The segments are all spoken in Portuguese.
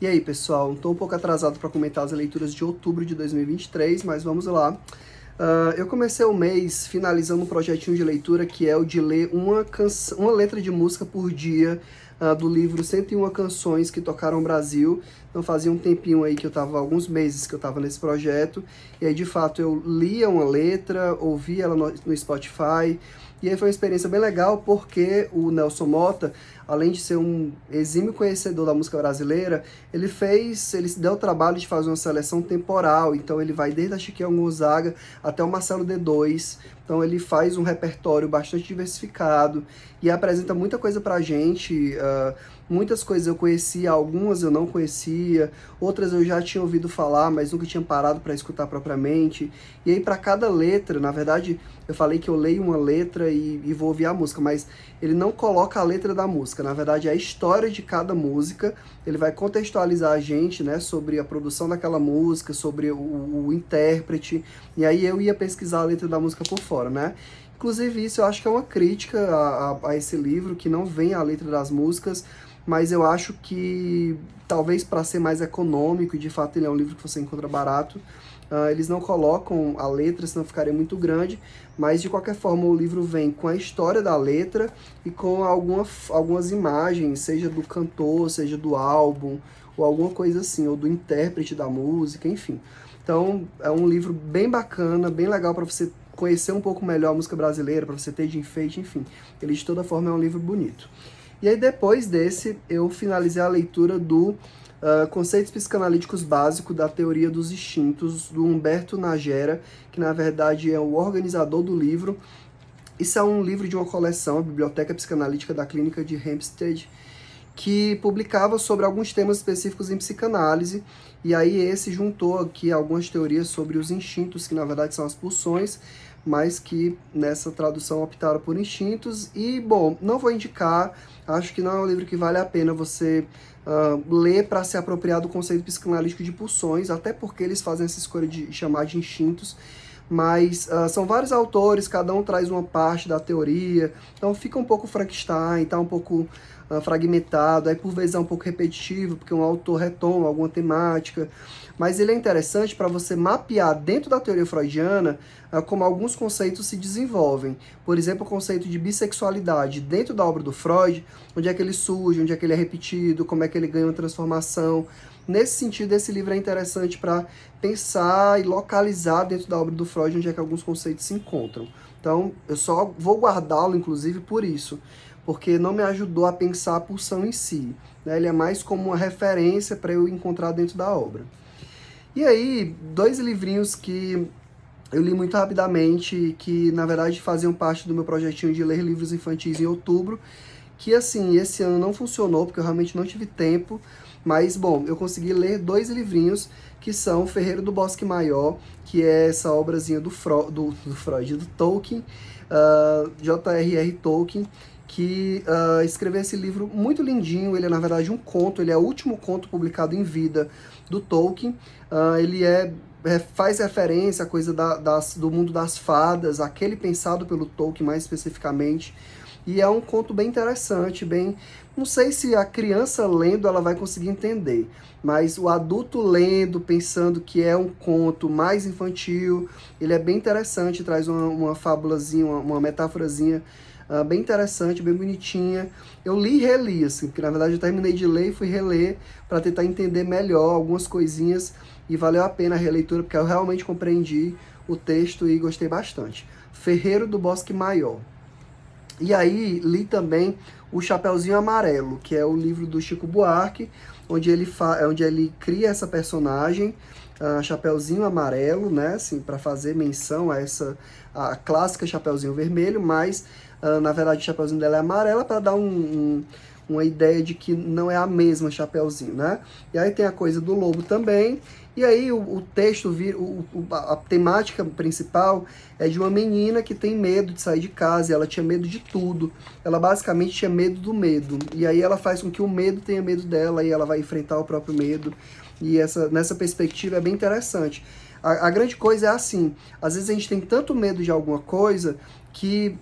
E aí, pessoal, estou um pouco atrasado para comentar as leituras de outubro de 2023, mas vamos lá. Eu comecei o mês finalizando um projetinho de leitura que é o de ler uma letra de música por dia do livro 101 Canções que Tocaram o Brasil. Então fazia um tempinho aí que alguns meses que eu estava nesse projeto, e aí de fato eu lia uma letra, ouvia ela no Spotify, e aí foi uma experiência bem legal porque o Nelson Motta, além de ser um exímio conhecedor da música brasileira, ele se deu o trabalho de fazer uma seleção temporal, então ele vai desde a Chiquinha Gonzaga até o Marcelo D2, então ele faz um repertório bastante diversificado e apresenta muita coisa pra gente. Muitas coisas eu conhecia, algumas eu não conhecia, outras eu já tinha ouvido falar, mas nunca tinha parado para escutar propriamente. E aí para cada letra, na verdade, eu falei que eu leio uma letra e vou ouvir a música, mas ele não coloca a letra da música, na verdade é a história de cada música, ele vai contextualizar a gente, né, sobre a produção daquela música, sobre o intérprete, e aí eu ia pesquisar a letra da música por fora, né. Inclusive isso eu acho que é uma crítica a esse livro, que não vem a letra das músicas, mas eu acho que talvez para ser mais econômico, e de fato ele é um livro que você encontra barato, eles não colocam a letra, senão ficaria muito grande, mas de qualquer forma o livro vem com a história da letra e com algumas imagens, seja do cantor, seja do álbum, ou alguma coisa assim, ou do intérprete da música, enfim. Então é um livro bem bacana, bem legal para você conhecer um pouco melhor a música brasileira, para você ter de enfeite, enfim. Ele de toda forma é um livro bonito. E aí depois desse, eu finalizei a leitura do Conceitos Psicanalíticos Básicos da Teoria dos Instintos, do Humberto Nájera, que na verdade é o organizador do livro. Isso é um livro de uma coleção, a Biblioteca Psicanalítica da Clínica de Hampstead, que publicava sobre alguns temas específicos em psicanálise, e aí esse juntou aqui algumas teorias sobre os instintos, que na verdade são as pulsões, mas que nessa tradução optaram por instintos. E, bom, não vou indicar, acho que não é um livro que vale a pena você ler para se apropriar do conceito psicanalítico de pulsões, até porque eles fazem essa escolha de chamar de instintos, mas são vários autores, cada um traz uma parte da teoria, então fica um pouco Frankenstein, tá um pouco fragmentado, aí por vezes é um pouco repetitivo, porque um autor retoma alguma temática, mas ele é interessante para você mapear dentro da teoria freudiana como alguns conceitos se desenvolvem. Por exemplo, o conceito de bissexualidade dentro da obra do Freud, onde é que ele surge, onde é que ele é repetido, como é que ele ganha uma transformação. Nesse sentido, esse livro é interessante para pensar e localizar dentro da obra do Freud onde é que alguns conceitos se encontram. Então, eu só vou guardá-lo, inclusive, por isso, porque não me ajudou a pensar a pulsão em si, né? Ele é mais como uma referência para eu encontrar dentro da obra. E aí, dois livrinhos que eu li muito rapidamente, que na verdade faziam parte do meu projetinho de ler livros infantis em outubro, que assim, esse ano não funcionou, porque eu realmente não tive tempo, mas bom, eu consegui ler dois livrinhos, que são Ferreiro do Bosque Maior, que é essa obrazinha do Freud, do Tolkien, J.R.R. Tolkien, que escreveu esse livro muito lindinho. Ele é na verdade um conto, ele é o último conto publicado em vida do Tolkien. Ele faz referência à coisa do mundo das fadas, aquele pensado pelo Tolkien mais especificamente, e é um conto bem interessante, não sei se a criança lendo ela vai conseguir entender, mas o adulto lendo, pensando que é um conto mais infantil, ele é bem interessante, traz uma fábulazinha, uma metáforazinha bem interessante, bem bonitinha. Eu li e reli, assim, porque na verdade eu terminei de ler e fui reler para tentar entender melhor algumas coisinhas, e valeu a pena a releitura, porque eu realmente compreendi o texto e gostei bastante. Ferreiro do Bosque Maior. E aí li também o Chapeuzinho Amarelo, que é o livro do Chico Buarque, onde ele cria essa personagem, Chapeuzinho Amarelo, né, assim, para fazer menção a clássica Chapeuzinho Vermelho, mas na verdade o Chapeuzinho dela é amarela para dar uma ideia de que não é a mesma Chapeuzinho, né? E aí tem a coisa do lobo também. E aí o texto, a temática principal é de uma menina que tem medo de sair de casa, e ela tinha medo de tudo. Ela basicamente tinha medo do medo. E aí ela faz com que o medo tenha medo dela, e ela vai enfrentar o próprio medo. E nessa perspectiva é bem interessante. A grande coisa é assim, às vezes a gente tem tanto medo de alguma coisa que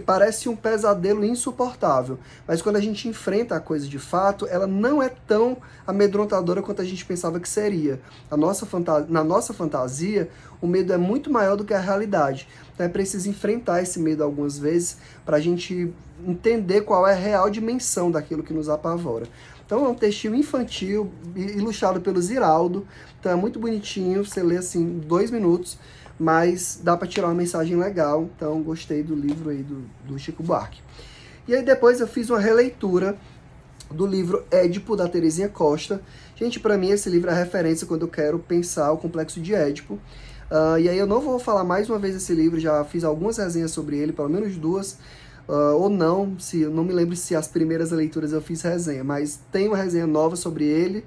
parece um pesadelo insuportável, mas quando a gente enfrenta a coisa de fato, ela não é tão amedrontadora quanto a gente pensava que seria. Na nossa fantasia, o medo é muito maior do que a realidade. Então é preciso enfrentar esse medo algumas vezes para a gente entender qual é a real dimensão daquilo que nos apavora. Então é um textinho infantil, ilustrado pelo Ziraldo, então é muito bonitinho, você lê assim em 2 minutos, mas dá para tirar uma mensagem legal, então gostei do livro aí do Chico Buarque. E aí depois eu fiz uma releitura do livro Édipo, da Terezinha Costa. Gente, para mim esse livro é referência quando eu quero pensar o complexo de Édipo. E aí eu não vou falar mais uma vez desse livro, já fiz algumas resenhas sobre ele, pelo menos 2, ou não, não me lembro se as primeiras leituras eu fiz resenha, mas tem uma resenha nova sobre ele,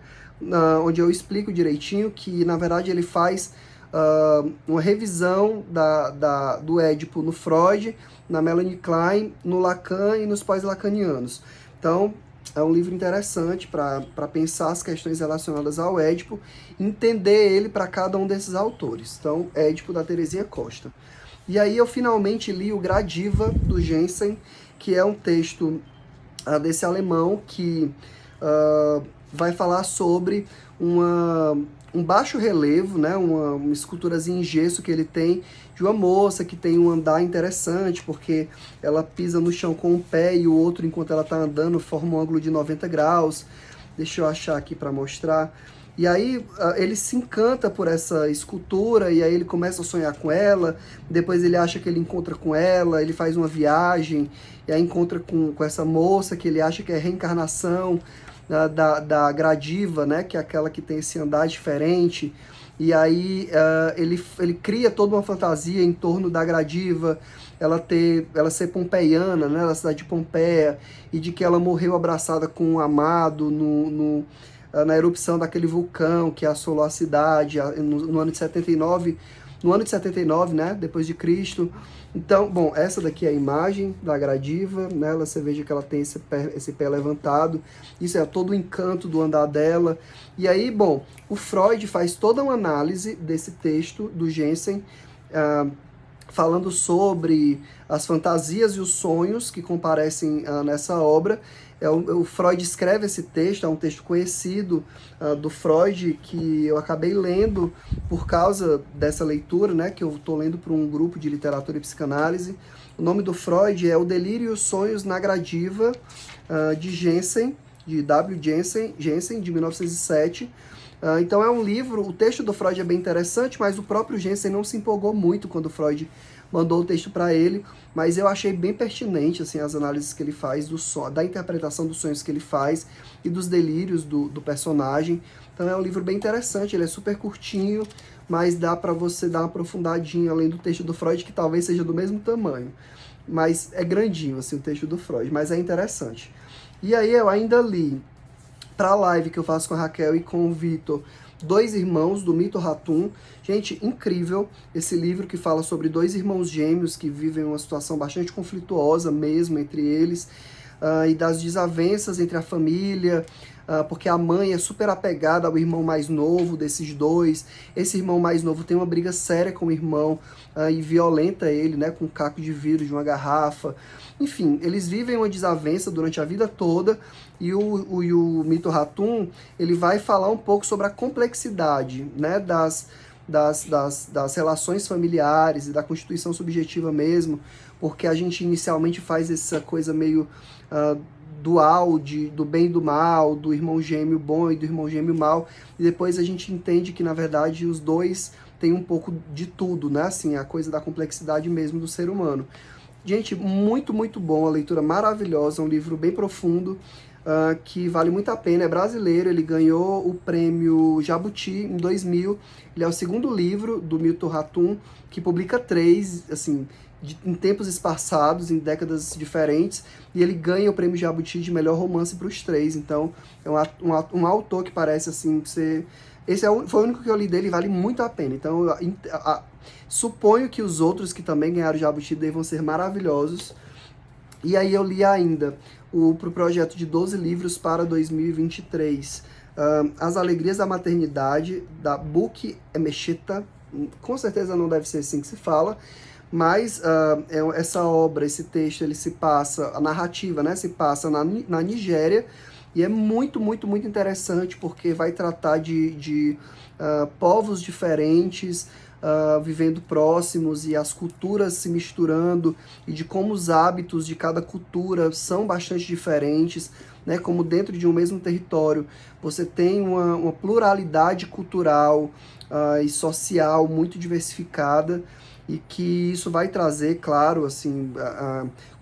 onde eu explico direitinho que, na verdade, ele faz uma revisão do Édipo no Freud, na Melanie Klein, no Lacan e nos pós-lacanianos. Então, é um livro interessante para pensar as questões relacionadas ao Édipo, entender ele para cada um desses autores. Então, Édipo, da Terezinha Costa. E aí eu finalmente li o Gradiva, do Jensen, que é um texto desse alemão que vai falar sobre um baixo relevo, né, uma esculturazinha em gesso que ele tem de uma moça que tem um andar interessante, porque ela pisa no chão com um pé e o outro, enquanto ela está andando, forma um ângulo de 90 graus. Deixa eu achar aqui para mostrar. E aí ele se encanta por essa escultura, e aí ele começa a sonhar com ela, depois ele acha que ele encontra com ela, ele faz uma viagem, e aí encontra com essa moça que ele acha que é reencarnação da Gradiva, né, que é aquela que tem esse andar diferente. E aí ele cria toda uma fantasia em torno da Gradiva, ela ser pompeiana, né, da cidade de Pompeia, e de que ela morreu abraçada com um amado na erupção daquele vulcão que assolou a cidade no ano de 79, né, depois de Cristo. Então, bom, essa daqui é a imagem da Gradiva, né, você veja que ela tem esse pé levantado, isso é todo o encanto do andar dela. E aí, bom, o Freud faz toda uma análise desse texto do Jensen, falando sobre as fantasias e os sonhos que comparecem nessa obra. O Freud escreve esse texto, é um texto conhecido do Freud, que eu acabei lendo por causa dessa leitura, né, que eu estou lendo para um grupo de literatura e psicanálise. O nome do Freud é O Delírio e os Sonhos na Gradiva, de Jensen, de W. Jensen, de 1907. Então é um livro, o texto do Freud é bem interessante, mas o próprio Jensen não se empolgou muito quando o Freud mandou o texto para ele, mas eu achei bem pertinente assim, as análises que ele faz da interpretação dos sonhos que ele faz e dos delírios do personagem. Então é um livro bem interessante, ele é super curtinho, mas dá para você dar uma aprofundadinha além do texto do Freud, que talvez seja do mesmo tamanho, mas é grandinho assim, o texto do Freud, mas é interessante. E aí eu ainda li, para a live que eu faço com a Raquel e com o Vitor, Dois Irmãos, do Mito Ratum. Gente, incrível esse livro que fala sobre 2 irmãos gêmeos que vivem uma situação bastante conflituosa mesmo entre eles, e das desavenças entre a família, porque a mãe é super apegada ao irmão mais novo desses 2. Esse irmão mais novo tem uma briga séria com o irmão e violenta ele, né, com um caco de vidro de uma garrafa. Enfim, eles vivem uma desavença durante a vida toda, e o Mito Ratum, ele vai falar um pouco sobre a complexidade, né, das relações familiares e da constituição subjetiva mesmo, porque a gente inicialmente faz essa coisa meio dual, do bem e do mal, do irmão gêmeo bom e do irmão gêmeo mal, e depois a gente entende que, na verdade, os dois têm um pouco de tudo, né, assim, a coisa da complexidade mesmo do ser humano. Gente, muito, muito bom, a leitura maravilhosa, um livro bem profundo, que vale muito a pena, é brasileiro, ele ganhou o prêmio Jabuti em 2000, ele é o 2º livro do Mito Ratum, que publica 3, assim, em tempos espaçados, em décadas diferentes, e ele ganha o prêmio Jabuti de melhor romance para os 3, então é um autor que parece assim ser... Esse foi o único que eu li dele e vale muito a pena, então suponho que os outros que também ganharam o Jabuti devam ser maravilhosos. E aí eu li ainda pro projeto de 12 livros para 2023, As Alegrias da Maternidade, da Book Emecheta, com certeza não deve ser assim que se fala, mas essa obra, esse texto, ele se passa, a narrativa, né, se passa na Nigéria, e é muito, muito, muito interessante, porque vai tratar de povos diferentes, vivendo próximos, e as culturas se misturando, e de como os hábitos de cada cultura são bastante diferentes, né, como dentro de um mesmo território você tem uma pluralidade cultural e social muito diversificada, e que isso vai trazer, claro, assim,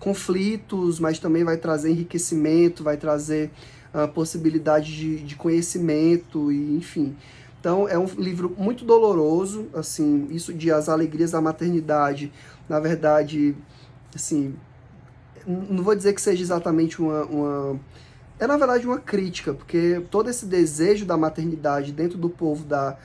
conflitos, mas também vai trazer enriquecimento, vai trazer possibilidade de conhecimento, e enfim. Então, é um livro muito doloroso, assim, isso de As Alegrias da Maternidade, na verdade, assim, não vou dizer que seja exatamente é, na verdade, uma crítica, porque todo esse desejo da maternidade dentro do povo da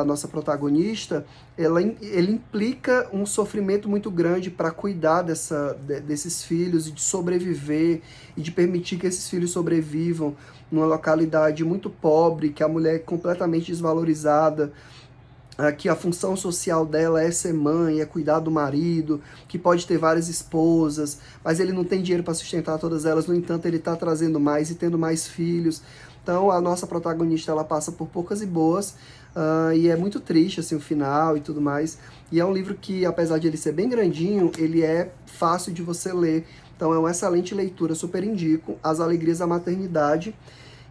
nossa protagonista, ele implica um sofrimento muito grande para cuidar desses filhos, e de sobreviver, e de permitir que esses filhos sobrevivam numa localidade muito pobre, que a mulher é completamente desvalorizada, que a função social dela é ser mãe, é cuidar do marido, que pode ter várias esposas, mas ele não tem dinheiro para sustentar todas elas, no entanto ele está trazendo mais e tendo mais filhos. Então a nossa protagonista, ela passa por poucas e boas, e é muito triste assim, o final e tudo mais. E é um livro que, apesar de ele ser bem grandinho, ele é fácil de você ler. Então é uma excelente leitura, super indico, As Alegrias da Maternidade.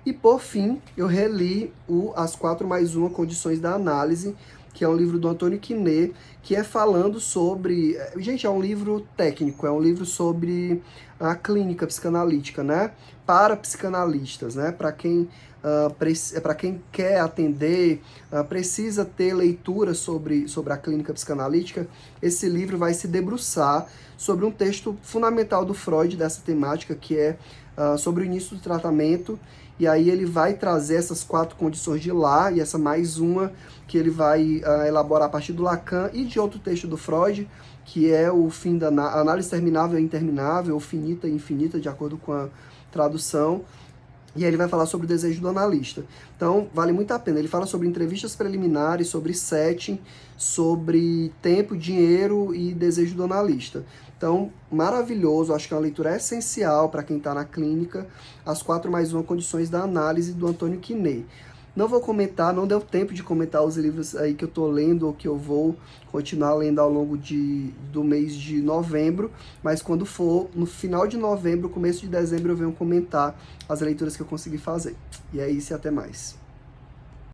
E por fim, eu reli As 4+1 Condições da Análise, que é um livro do Antônio Quinet, que é falando sobre... Gente, é um livro técnico, é um livro sobre a clínica psicanalítica, né? Para psicanalistas, né? Para quem, para quem quer atender, precisa ter leitura sobre a clínica psicanalítica. Esse livro vai se debruçar sobre um texto fundamental do Freud dessa temática, que é sobre o início do tratamento. E aí ele vai trazer essas 4 condições de lá, e essa mais uma que ele vai elaborar a partir do Lacan e de outro texto do Freud, que é o fim da análise terminável e interminável, ou finita e infinita, de acordo com a tradução. E aí ele vai falar sobre o desejo do analista. Então, vale muito a pena. Ele fala sobre entrevistas preliminares, sobre setting, sobre tempo, dinheiro e desejo do analista. Então, maravilhoso. Acho que é uma leitura essencial para quem está na clínica. As 4+1 Condições da Análise, do Antônio Quinet. Não vou comentar, não deu tempo de comentar os livros aí que eu estou lendo ou que eu vou continuar lendo ao longo do mês de novembro, mas quando for no final de novembro, começo de dezembro, eu venho comentar as leituras que eu consegui fazer. E é isso, e até mais.